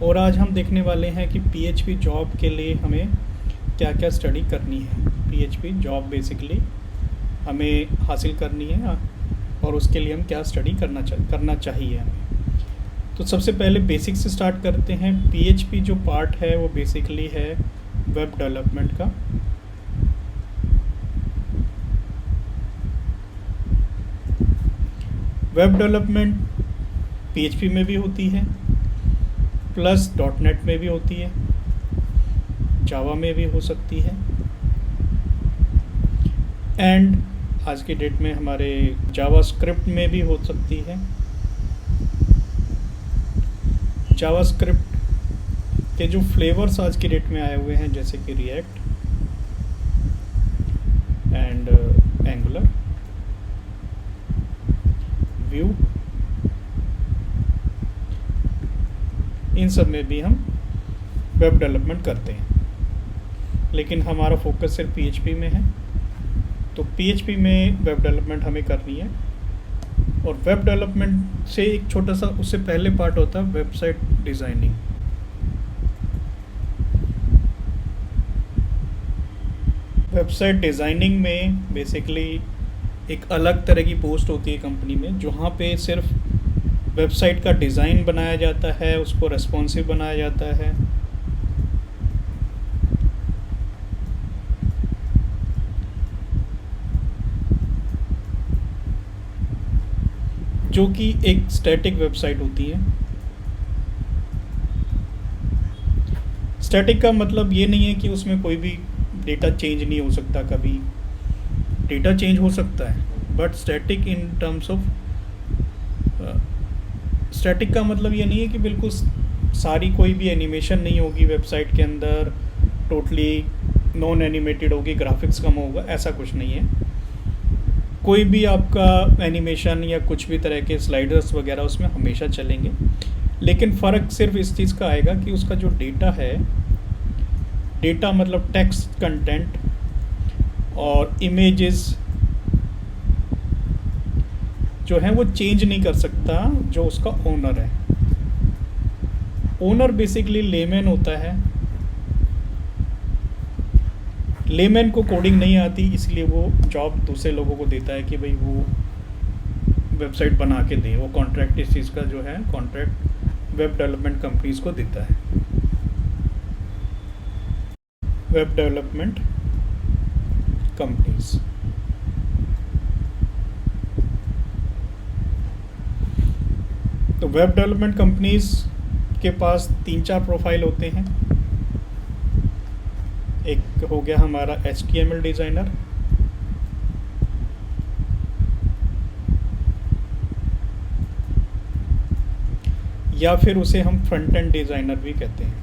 और आज हम देखने वाले हैं कि पीएचपी जॉब के लिए हमें क्या क्या स्टडी करनी है। पीएचपी जॉब बेसिकली हमें हासिल करनी है और उसके लिए हम क्या स्टडी करना चाहिए हमें। तो सबसे पहले बेसिक से स्टार्ट करते हैं। पीएचपी जो पार्ट है वो बेसिकली है वेब डेवलपमेंट का। वेब डेवलपमेंट पीएचपी में भी होती है, प्लस .NET में भी होती है, जावा में भी हो सकती है, एंड आज की डेट में हमारे जावास्क्रिप्ट में भी हो सकती है। जावास्क्रिप्ट के जो फ्लेवर्स आज की डेट में आए हुए हैं जैसे कि रिएक्ट एंड एंगुलर, व्यू, इन सब में भी हम वेब डेवलपमेंट करते हैं, लेकिन हमारा फोकस सिर्फ पीएचपी में है। तो पीएचपी में वेब डेवलपमेंट हमें करनी है। और वेब डेवलपमेंट से एक छोटा सा उससे पहले पार्ट होता है वेबसाइट डिज़ाइनिंग। वेबसाइट डिज़ाइनिंग में बेसिकली एक अलग तरह की पोस्ट होती है कंपनी में, जहाँ पे सिर्फ वेबसाइट का डिज़ाइन बनाया जाता है, उसको रेस्पॉन्सिव बनाया जाता है। जो कि एक स्टैटिक वेबसाइट होती है। स्टैटिक का मतलब ये नहीं है कि उसमें कोई भी डेटा चेंज नहीं हो सकता, कभी डेटा चेंज हो सकता है, but static in terms of static का मतलब ये नहीं है कि बिल्कुल सारी कोई भी एनिमेशन नहीं होगी वेबसाइट के अंदर, टोटली नॉन एनिमेटेड होगी, ग्राफिक्स कम होगा, ऐसा कुछ नहीं है। कोई भी आपका एनिमेशन या कुछ भी तरह के स्लाइडर्स वगैरह उसमें हमेशा चलेंगे, लेकिन फ़र्क सिर्फ इस चीज़ का आएगा कि उसका जो डेटा है, डेटा मतलब टेक्स्ट कंटेंट और इमेजेस जो है वो चेंज नहीं कर सकता जो उसका ओनर है। ओनर बेसिकली लेमैन होता है। लेमैन को कोडिंग नहीं आती, इसलिए वो जॉब दूसरे लोगों को देता है कि भाई वो वेबसाइट बना के दें। वो कॉन्ट्रैक्ट इस चीज़ का जो है कॉन्ट्रैक्ट वेब डेवलपमेंट कंपनीज को देता है। वेब डेवलपमेंट कंपनीज तो वेब डेवलपमेंट कंपनीज के पास 3-4 प्रोफाइल होते हैं। एक हो गया हमारा HTML डिज़ाइनर, या फिर उसे हम फ्रंट एंड डिज़ाइनर भी कहते हैं।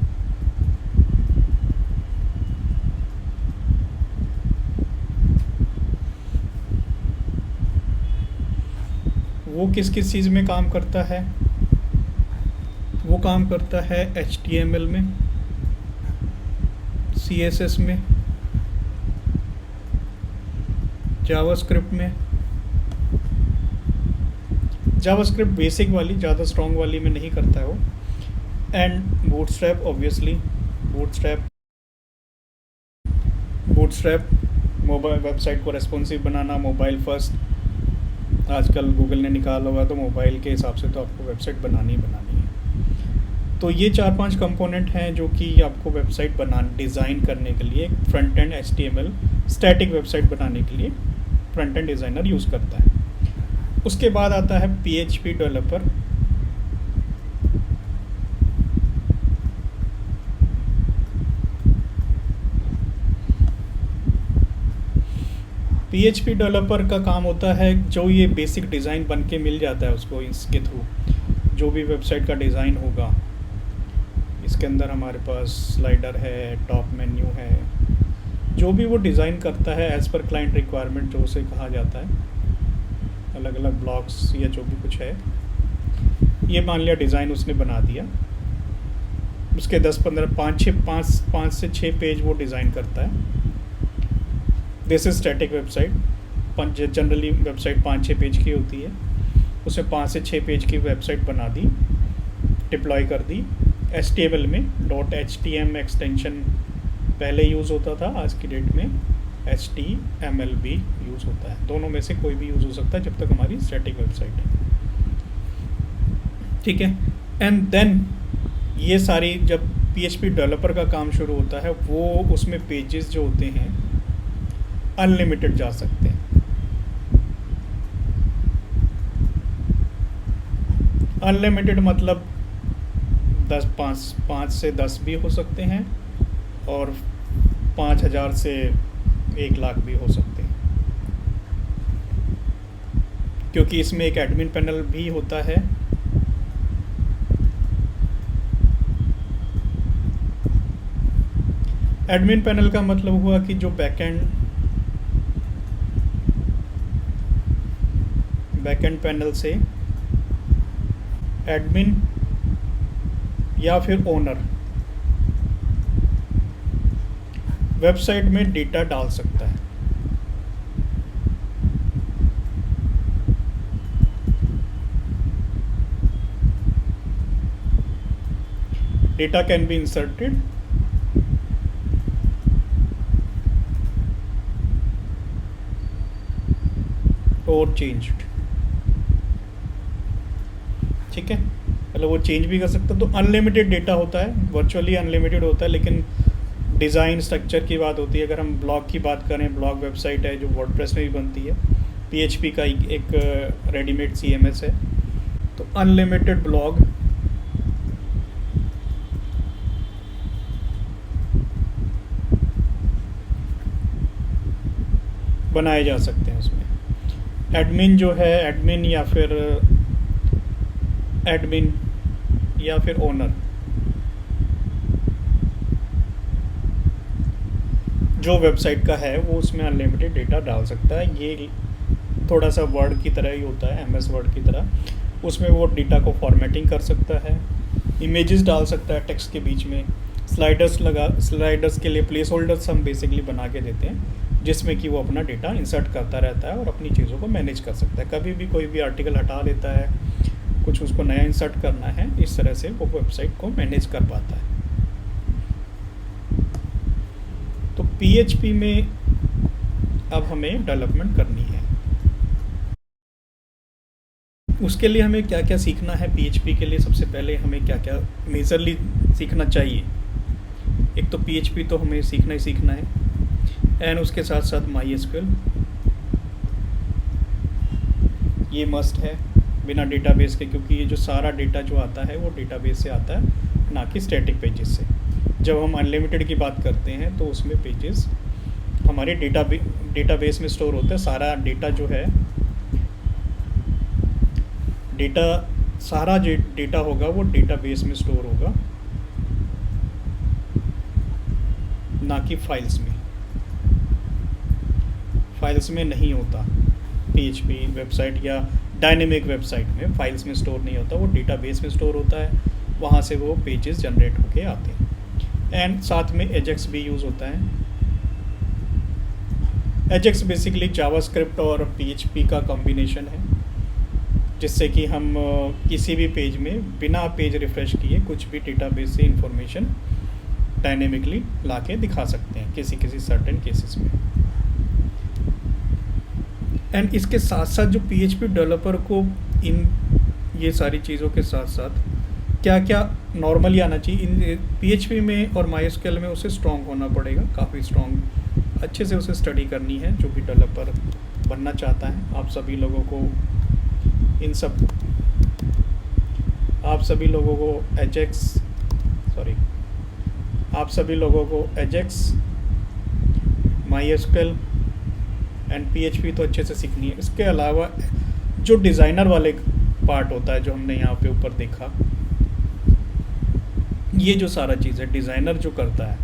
वो किस किस चीज़ में काम करता है? वो काम करता है HTML में, CSS में, जावास्क्रिप्ट में। जावास्क्रिप्ट बेसिक वाली, ज़्यादा स्ट्रॉन्ग वाली में नहीं करता है वो। And bootstrap, obviously bootstrap mobile website को रेस्पॉन्सिव बनाना, मोबाइल फर्स्ट आजकल गूगल ने निकाला हुआ, तो मोबाइल के हिसाब से तो आपको वेबसाइट बनानी ही बनानी है। तो ये 4-5 कंपोनेंट हैं जो कि आपको वेबसाइट डिज़ाइन करने के लिए front end HTML static website बनाने के लिए फ्रंट एंड डिज़ाइनर यूज़ करता है। उसके बाद आता है PHP डेवलपर। PHP डेवलपर का काम होता है जो ये बेसिक डिज़ाइन बन के मिल जाता है उसको, इसके थ्रू जो भी वेबसाइट का डिज़ाइन होगा। इसके अंदर हमारे पास स्लाइडर है, टॉप मेन्यू है, जो भी वो डिज़ाइन करता है एज़ पर क्लाइंट रिक्वायरमेंट जो उसे कहा जाता है, अलग अलग ब्लॉक्स या जो भी कुछ है, ये मान लिया डिज़ाइन उसने बना दिया। उसके 10-15 5 से 6 पेज वो डिज़ाइन करता है। This is static website. Generally website 5-6 page की होती है, उसमें 5 से 6 पेज की वेबसाइट बना दी, डिप्लॉय कर दी, HTML में .htm एक्सटेंशन पहले यूज़ होता था, आज की डेट में HTML भी यूज़ होता है। दोनों में से कोई भी यूज़ हो सकता है जब तक हमारी स्टैटिक वेबसाइट है, ठीक है। एंड देन ये सारी जब PHP डेवलपर का काम शुरू होता है, वो उसमें पेजेस जो होते हैं अनलिमिटेड जा सकते हैं। अनलिमिटेड मतलब 5 से 10 भी हो सकते हैं और 5,000 से 1,00,000 भी हो सकते हैं, क्योंकि इसमें एक एडमिन पैनल भी होता है। एडमिन पैनल का मतलब हुआ कि जो बैकएंड पैनल से एडमिन या फिर ओनर वेबसाइट में डेटा डाल सकता है। डेटा कैन बी इंसर्टेड और चेंज्ड, ठीक है। मतलब वो चेंज भी कर सकता है। तो अनलिमिटेड डेटा होता है, वर्चुअली अनलिमिटेड होता है, लेकिन डिज़ाइन स्ट्रक्चर की बात होती है। अगर हम ब्लॉग की बात करें, ब्लॉग वेबसाइट है जो वर्डप्रेस में भी बनती है, PHP का एक रेडीमेड CMS है, तो अनलिमिटेड ब्लॉग बनाए जा सकते हैं। उसमें एडमिन जो है, एडमिन या फिर ओनर जो वेबसाइट का है, वो उसमें अनलिमिटेड डेटा डाल सकता है। ये थोड़ा सा वर्ड की तरह ही होता है, MS वर्ड की तरह। उसमें वो डेटा को फॉर्मेटिंग कर सकता है, इमेजेस डाल सकता है टेक्स्ट के बीच में, स्लाइडर्स के लिए प्लेस होल्डर्स हम बेसिकली बना के देते हैं, जिसमें कि वो अपना डेटा इंसर्ट करता रहता है और अपनी चीज़ों को मैनेज कर सकता है। कभी भी कोई भी आर्टिकल हटा देता है, कुछ उसको नया इंसर्ट करना है, इस तरह से वो वेबसाइट को मैनेज कर पाता है। तो PHP में अब हमें डेवलपमेंट करनी है। उसके लिए हमें क्या क्या सीखना है? PHP के लिए सबसे पहले हमें क्या क्या मेजरली सीखना चाहिए? एक तो PHP तो हमें सीखना ही सीखना है, एंड उसके साथ साथ MySQL ये मस्ट है बिना डेटाबेस के, क्योंकि ये जो सारा डेटा जो आता है वो डेटाबेस से आता है, ना कि स्टैटिक पेजेस से। जब हम अनलिमिटेड की बात करते हैं तो उसमें पेजेस हमारे डेटाबेस में स्टोर होता है। सारा डेटा जो है, सारा जो डेटा होगा वो डेटाबेस में स्टोर होगा, ना कि फाइल्स में नहीं होता। PHP वेबसाइट या डायनेमिक वेबसाइट में फाइल्स में स्टोर नहीं होता, वो डेटाबेस में स्टोर होता है, वहाँ से वो पेजेस जनरेट होके आते हैं। एंड साथ में एजेक्स भी यूज़ होता है। एजेक्स बेसिकली जावास्क्रिप्ट और PHP का कॉम्बिनेशन है, जिससे कि हम किसी भी पेज में बिना पेज रिफ्रेश किए कुछ भी डेटाबेस से इंफॉर्मेशन डायनेमिकली लाके दिखा सकते हैं किसी सर्टेन केसेस में। एंड इसके साथ साथ जो PHP डेवलपर को इन ये सारी चीज़ों के साथ साथ क्या क्या नॉर्मली आना चाहिए, इन PHP में और MySQL में उसे स्ट्रॉन्ग होना पड़ेगा, काफ़ी स्ट्रॉन्ग, अच्छे से उसे स्टडी करनी है जो भी डेवलपर बनना चाहता है। आप सभी लोगों को एजेक्स, MySQL एंड PHP तो अच्छे से सीखनी है। इसके अलावा जो डिज़ाइनर वाले पार्ट होता है, जो हमने यहाँ पे ऊपर देखा, ये जो सारा चीज़ है डिज़ाइनर जो करता है,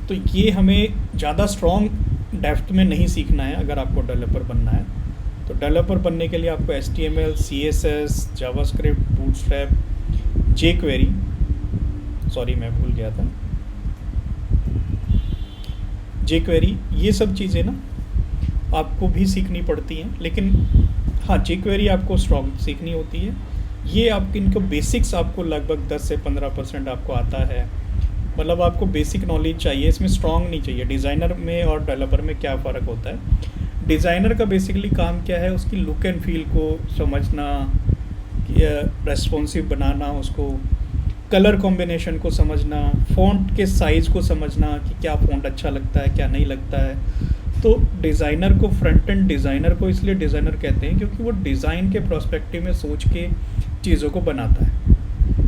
तो ये हमें ज़्यादा स्ट्रॉन्ग डेप्थ में नहीं सीखना है। अगर आपको डेवलपर बनना है तो डेवलपर बनने के लिए आपको HTML, CSS, JavaScript, bootstrap, jQuery, मैं भूल गया था, jQuery, ये सब चीज़ें ना आपको भी सीखनी पड़ती हैं। लेकिन हाँ, jQuery आपको स्ट्रॉन्ग सीखनी होती है। ये आपके इनको बेसिक्स आपको लगभग 10 से 15% आपको आता है। मतलब आपको बेसिक नॉलेज चाहिए, इसमें स्ट्रॉन्ग नहीं चाहिए। डिज़ाइनर में और डेवलपर में क्या फ़र्क होता है? डिज़ाइनर का बेसिकली काम क्या है, उसकी लुक एंड फील को समझना, रेस्पॉन्सिव बनाना, उसको कलर कॉम्बिनेशन को समझना, फ़ॉन्ट के साइज़ को समझना कि क्या फ़ॉन्ट अच्छा लगता है क्या नहीं लगता है। तो डिज़ाइनर को, फ्रंट एंड डिज़ाइनर को इसलिए डिज़ाइनर कहते हैं क्योंकि वो डिज़ाइन के प्रोस्पेक्टिव में सोच के चीज़ों को बनाता है।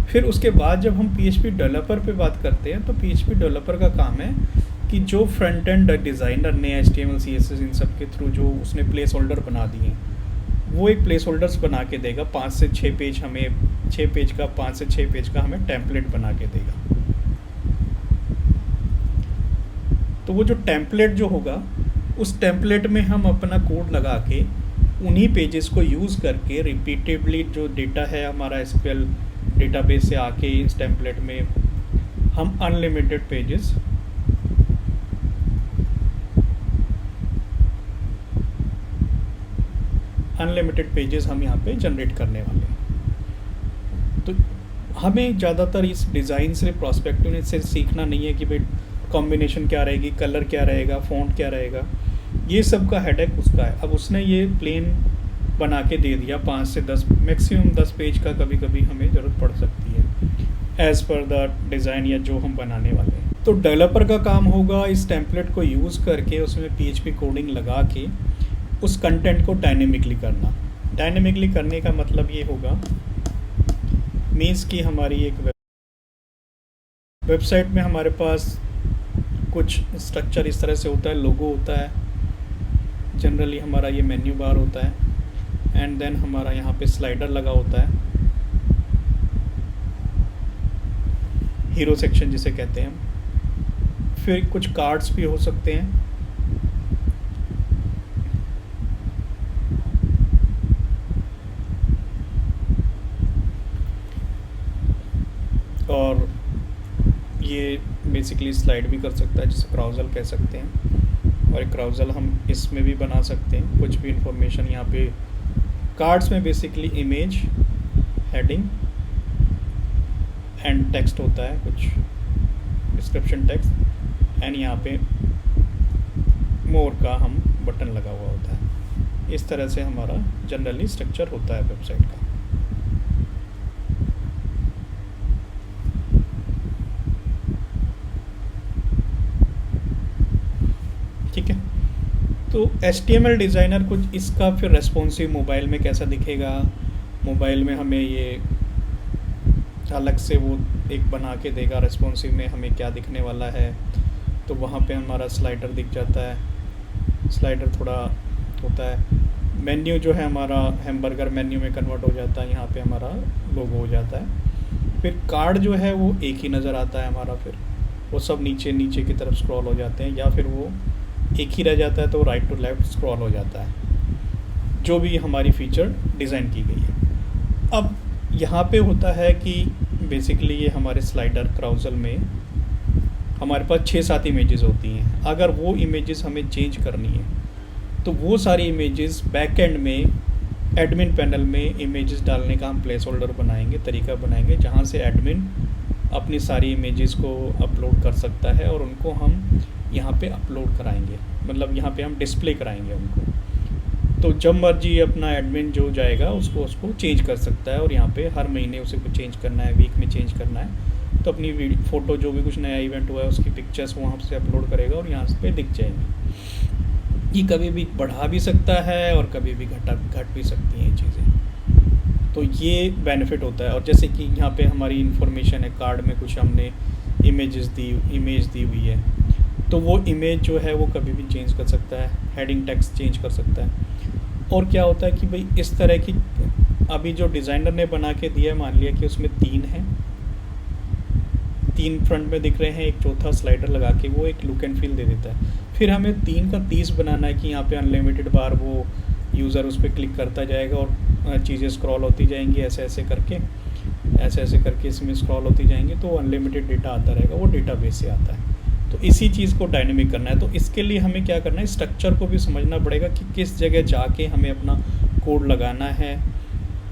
फिर उसके बाद जब हम पीएचपी डेवलपर पे बात करते हैं तो पीएचपी डेवलपर का काम है कि जो फ्रंट एंड डिज़ाइनर ने एचटीएमएल सीएसएस इन सब के थ्रू जो उसने प्लेस होल्डर बना दिए, वो एक प्लेस होल्डर्स बना के देगा 5 से 6 पेज, हमें 6 पेज का 5 से 6 पेज का हमें टेम्पलेट बना के देगा। तो वो जो टेम्पलेट जो होगा, उस टेम्पलेट में हम अपना कोड लगा के उन्हीं पेजेस को यूज़ करके रिपीटेडली जो डेटा है हमारा एसक्यूएल डेटाबेस से आके इस टेम्पलेट में हम अनलिमिटेड पेजेस हम यहाँ पे जनरेट करने वाले हैं। तो हमें ज़्यादातर इस डिज़ाइन से प्रोस्पेक्टिव से सीखना नहीं है कि भाई कॉम्बिनेशन क्या रहेगी, कलर क्या रहेगा, फ़ॉन्ट क्या रहेगा, ये सब का हेडेक उसका है। अब उसने ये प्लेन बना के दे दिया 5 से 10, मैक्सिमम 10 पेज का कभी कभी हमें ज़रूरत पड़ सकती है एज़ पर द डिज़ाइन या जो हम बनाने वाले हैं। तो डेवलपर का काम होगा इस टेम्पलेट को यूज़ करके उसमें पीएचपी कोडिंग लगा के उस कंटेंट को डायनेमिकली करना। डायनेमिकली करने का मतलब ये होगा, मीन्स कि हमारी एक वेबसाइट में हमारे पास कुछ स्ट्रक्चर इस तरह से होता है, लोगो होता है, जनरली हमारा ये मेन्यू बार होता है, एंड देन हमारा यहाँ पे स्लाइडर लगा होता है, हीरो सेक्शन जिसे कहते हैं। फिर कुछ कार्ड्स भी हो सकते हैं, और ये बेसिकली स्लाइड भी कर सकता है जिसे क्राउजल कह सकते हैं, और एक क्राउजल हम इसमें भी बना सकते हैं। कुछ भी इंफॉर्मेशन यहाँ पे कार्ड्स में basically image, heading and text होता है, कुछ डिस्क्रिप्शन टेक्स्ट, एंड यहाँ पे मोर का हम बटन लगा हुआ होता है। इस तरह से हमारा जनरली स्ट्रक्चर होता है वेबसाइट का। ठीक है, तो HTML डिज़ाइनर कुछ इसका फिर रेस्पॉन्सिव मोबाइल में कैसा दिखेगा, मोबाइल में हमें ये अलग से वो एक बना के देगा, रेस्पॉन्सिव में हमें क्या दिखने वाला है। तो वहाँ पे हमारा स्लाइडर दिख जाता है, स्लाइडर थोड़ा होता है, मेन्यू जो है हमारा हैमबर्गर मेन्यू में कन्वर्ट हो जाता है, यहाँ पे हमारा लोगो हो जाता है। फिर कार्ड जो है वो एक ही नज़र आता है हमारा, फिर वो सब नीचे नीचे की तरफ स्क्रॉल हो जाते हैं, या फिर वो एक ही रह जाता है तो राइट टू लेफ़्ट स्क्रॉल हो जाता है, जो भी हमारी फ़ीचर डिज़ाइन की गई है। अब यहाँ पे होता है कि बेसिकली ये हमारे स्लाइडर क्राउजल में हमारे पास 6-7 इमेजेस होती हैं। अगर वो इमेजेस हमें चेंज करनी है तो वो सारी इमेजेस बैक एंड में एडमिन पैनल में इमेजेस डालने का हम प्लेस होल्डर बनाएंगे, तरीका बनाएंगे, जहाँ से एडमिन अपनी सारी इमेजेस को अपलोड कर सकता है और उनको हम यहाँ पे अपलोड कराएंगे, मतलब यहाँ पे हम डिस्प्ले कराएंगे उनको। तो जब मर्जी अपना एडमिन जो जाएगा उसको चेंज कर सकता है, और यहाँ पे हर महीने उसे कुछ चेंज करना है, वीक में चेंज करना है तो अपनी फ़ोटो जो भी कुछ नया इवेंट हुआ है उसकी पिक्चर्स वहाँ से अपलोड करेगा और यहाँ पे दिख जाएंगी। ये कभी भी बढ़ा भी सकता है और कभी भी घट भी सकती हैं ये चीज़ें, तो ये बेनिफिट होता है। और जैसे कि यहाँ पे हमारी इन्फॉर्मेशन है, कार्ड में कुछ हमने इमेज दी हुई है, तो वो इमेज जो है वो कभी भी चेंज कर सकता है, हेडिंग टेक्स्ट चेंज कर सकता है। और क्या होता है कि भाई इस तरह की अभी जो डिज़ाइनर ने बना के दिया है, मान लिया कि उसमें 3 हैं, 3 फ्रंट में दिख रहे हैं, एक चौथा स्लाइडर लगा के वो एक लुक एंड फील दे देता है। फिर हमें 3 का 30 बनाना है कि यहाँ पे अनलिमिटेड बार वो यूज़र उस पर क्लिक करता जाएगा और चीज़ें स्क्रॉल होती जाएंगी, ऐसे ऐसे करके इसमें स्क्रॉल होती जाएंगी, तो अनलिमिटेड डेटा आता रहेगा, वो डेटाबेस से आता है। तो इसी चीज़ को डायनेमिक करना है। तो इसके लिए हमें क्या करना है, स्ट्रक्चर को भी समझना पड़ेगा कि किस जगह जाके हमें अपना कोड लगाना है,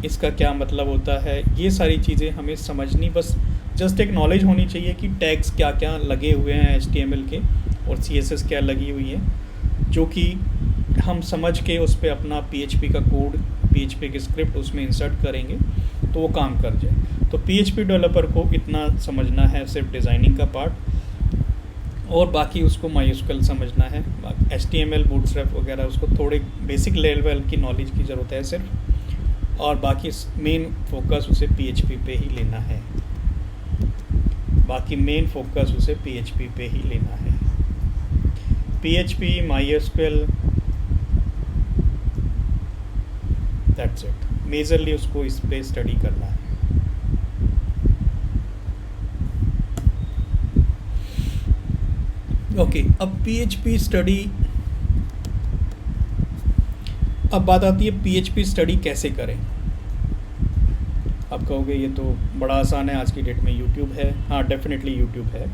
इसका क्या मतलब होता है, ये सारी चीज़ें हमें समझनी, बस जस्ट एक नॉलेज होनी चाहिए कि टैग्स क्या क्या लगे हुए हैं HTML के और CSS क्या लगी हुई है, जो कि हम समझ के उस पर अपना PHP का कोड, PHP की स्क्रिप्ट उसमें इंसर्ट करेंगे तो वो काम कर जाए। तो PHP डेवलपर को इतना समझना है सिर्फ डिज़ाइनिंग का पार्ट, और बाकी उसको MySQL समझना है, HTML बूटस्ट्रैप वगैरह उसको थोड़े बेसिक लेवल की नॉलेज की ज़रूरत है सिर्फ, और बाकी मेन फोकस उसे PHP पे ही लेना है, बाकी मेन फोकस उसे PHP पे ही लेना है। PHP, MySQL, that's it, majorly उसको इस पे स्टडी करना है। ओके, अब PHP स्टडी, अब बात आती है PHP स्टडी कैसे करें। अब कहोगे ये तो बड़ा आसान है, आज की डेट में YouTube है। हाँ, डेफिनेटली YouTube है।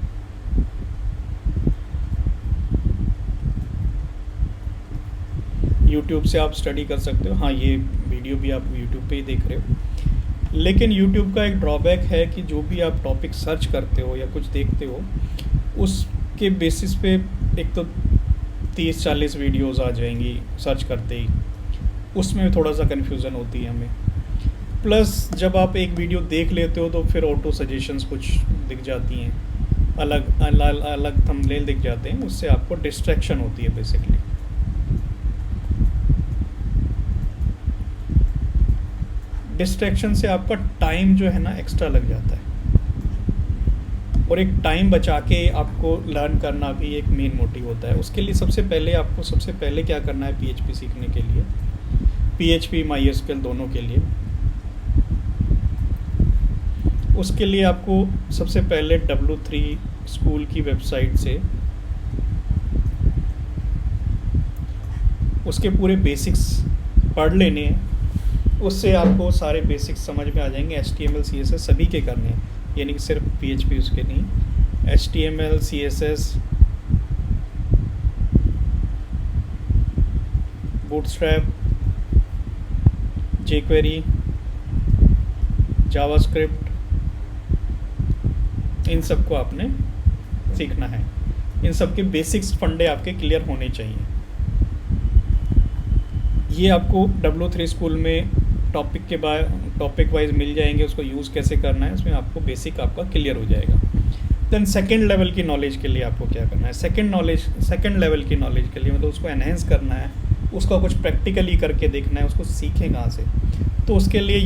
YouTube से आप स्टडी कर सकते हो। हाँ, ये वीडियो भी आप YouTube पे ही देख रहे हो। लेकिन YouTube का एक ड्रॉबैक है कि जो भी आप टॉपिक सर्च करते हो या कुछ देखते हो, उसके बेसिस पे एक तो 30-40 वीडियोस आ जाएंगी सर्च करते ही, उसमें थोड़ा सा कन्फ्यूज़न होती है हमें। प्लस जब आप एक वीडियो देख लेते हो तो फिर ऑटो सजेशंस कुछ दिख जाती हैं, अलग अलग अलग थंबनेल दिख जाते हैं, उससे आपको डिस्ट्रैक्शन होती है बेसिकली। डिस्ट्रैक्शन से आपका टाइम जो है ना एक्स्ट्रा लग जाता है, और एक टाइम बचा के आपको लर्न करना भी एक मेन मोटिव होता है। उसके लिए सबसे पहले क्या करना है PHP सीखने के लिए, PHP MySQL दोनों के लिए, उसके लिए आपको सबसे पहले W3 स्कूल की वेबसाइट से उसके पूरे बेसिक्स पढ़ लेने हैं। उससे आपको सारे बेसिक्स समझ में आ जाएंगे। HTML CSS सभी के करने हैं, यानी कि सिर्फ PHP उसके नहीं। HTML CSS, bootstrap, jQuery, JavaScript, इन सब को आपने सीखना है। इन सब के बेसिक्स फंडे आपके क्लियर होने चाहिए। ये आपको W3 स्कूल में टॉपिक वाइज मिल जाएंगे, उसको यूज़ कैसे करना है उसमें आपको बेसिक आपका क्लियर हो जाएगा। देन सेकंड लेवल की नॉलेज के लिए आपको क्या करना है, सेकंड लेवल की नॉलेज के लिए मतलब उसको एनहेंस करना है, उसका कुछ प्रैक्टिकली करके देखना है, उसको सीखें कहाँ से। तो उसके लिए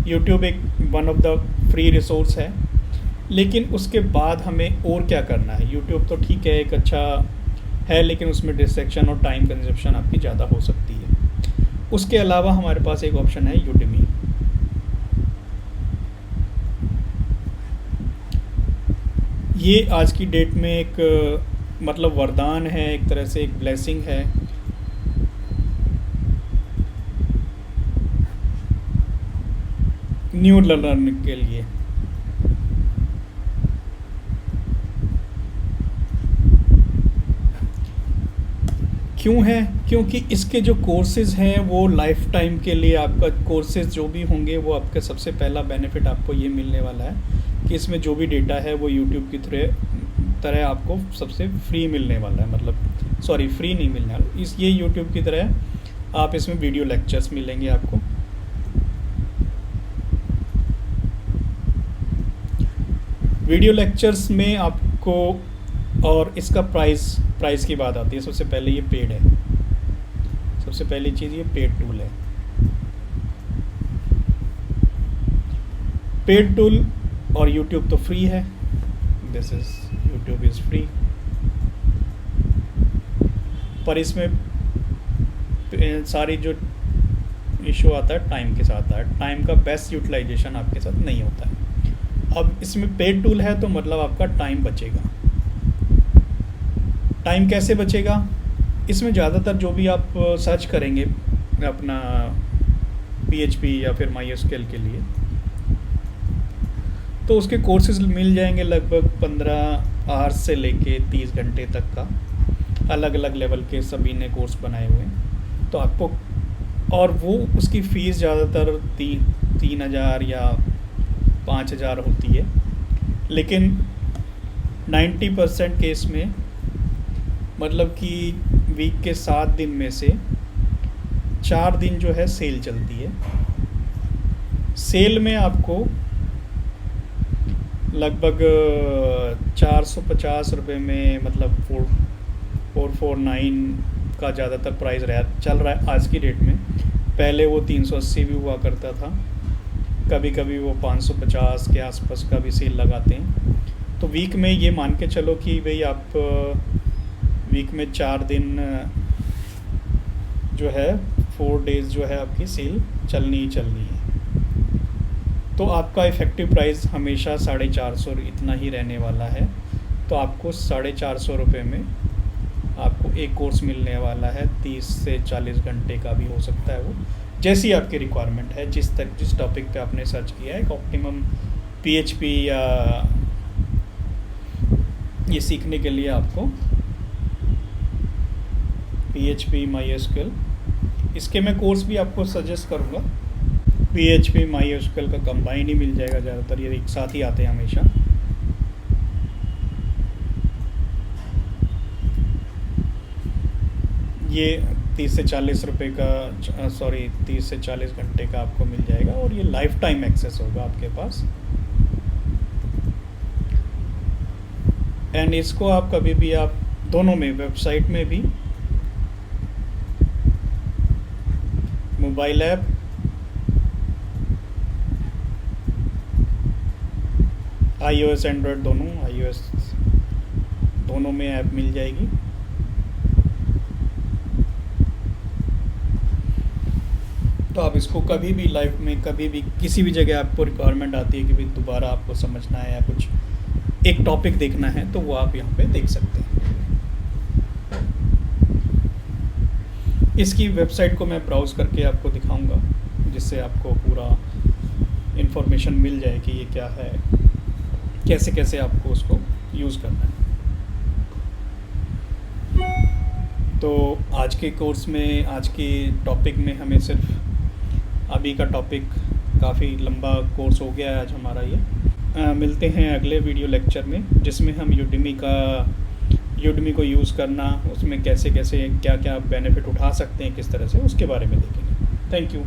यूट्यूब एक one of the free resource है। लेकिन उसके बाद हमें और क्या करना है, यूट्यूब तो ठीक है एक अच्छा है, लेकिन उसमें डिस्ट्रैक्शन और टाइम कंजप्शन आपकी ज़्यादा हो सकती है। उसके अलावा हमारे पास एक ऑप्शन है Udemy। ये आज की डेट में एक मतलब वरदान है, एक तरह से एक ब्लेसिंग है। न्यू लर्निंग के लिए। क्यों है? क्योंकि इसके जो कोर्सेज़ हैं वो लाइफ टाइम के लिए, आपका कोर्सेज़ जो भी होंगे वो आपका सबसे पहला बेनिफिट आपको ये मिलने वाला है कि इसमें जो भी डेटा है वो यूट्यूब की तरह आपको सबसे फ्री मिलने वाला है। मतलब सॉरी, फ्री नहीं मिलने वाला, ये यूट्यूब की तरह आप इसमें वीडियो लेक्चर्स मिलेंगे आपको। वीडियो लेक्चर्स में आपको, और इसका प्राइस की बात आती है। सबसे पहले ये पेड है, सबसे पहली चीज़ ये पेड टूल है। पेड टूल और यूट्यूब तो फ्री है, this is YouTube is free. पर इसमें सारी जो इशू आता है टाइम के साथ आता है, टाइम का बेस्ट यूटिलाइजेशन आपके साथ नहीं होता है। अब इसमें पेड टूल है तो मतलब आपका टाइम बचेगा। टाइम कैसे बचेगा? इसमें ज़्यादातर जो भी आप सर्च करेंगे अपना PHP या फिर MySQL के लिए, तो उसके कोर्सेज मिल जाएंगे लगभग 15 आवर्स से लेके 30 घंटे तक का। अलग अलग लेवल के सभी ने कोर्स बनाए हुए हैं। तो आपको, और वो उसकी फ़ीस ज़्यादातर 3,000 या 5,000 होती है, लेकिन 90% केस में, मतलब कि वीक के 7 दिन में से 4 दिन जो है सेल चलती है। सेल में आपको लगभग 450 रुपये में, मतलब 449 का ज़्यादातर प्राइस चल रहा है आज की डेट में। पहले वो 380 भी हुआ करता था, कभी कभी वो 550 के आसपास का भी सेल लगाते हैं। तो वीक में ये मान के चलो कि भाई आप वीक में 4 दिन जो है 4 डेज़ जो है आपकी सेल चलनी ही चलनी है। तो आपका इफ़ेक्टिव प्राइस हमेशा 450 इतना ही रहने वाला है। तो आपको 450 रुपये में आपको एक कोर्स मिलने वाला है। 30 से 40 घंटे का भी हो सकता है, वो जैसी आपकी रिक्वायरमेंट है, जिस टॉपिक पे आपने सर्च किया है। ऑप्टिमम PHP या ये सीखने के लिए आपको PHP MySQL, इसके मैं कोर्स भी आपको सजेस्ट करूँगा। PHP MySQL का कंबाइन ही मिल जाएगा, ज़्यादातर ये एक साथ ही आते हैं हमेशा। ये 30 से 40 रुपये का 30 से 40 घंटे का आपको मिल जाएगा, और ये लाइफ टाइम एक्सेस होगा आपके पास। एंड इसको आप कभी भी, आप दोनों में, वेबसाइट में भी, मोबाइल ऐप, iOS एंड्रॉयड दोनों में ऐप मिल जाएगी। तो आप इसको कभी भी लाइफ में, कभी भी किसी भी जगह आपको रिक्वायरमेंट आती है कि भाई दोबारा आपको समझना है या कुछ एक टॉपिक देखना है, तो वो आप यहाँ पे देख सकते हैं। इसकी वेबसाइट को मैं ब्राउज़ करके आपको दिखाऊंगा, जिससे आपको पूरा इन्फॉर्मेशन मिल जाए कि ये क्या है, कैसे कैसे आपको उसको यूज़ करना है। तो आज के कोर्स में, आज के टॉपिक में हमें सिर्फ, अभी का टॉपिक काफ़ी लंबा कोर्स हो गया है आज हमारा ये। मिलते हैं अगले वीडियो लेक्चर में, जिसमें हम यूडमी को यूज़ करना, उसमें कैसे कैसे क्या क्या बेनिफिट उठा सकते हैं, किस तरह से, उसके बारे में देखेंगे। Thank you.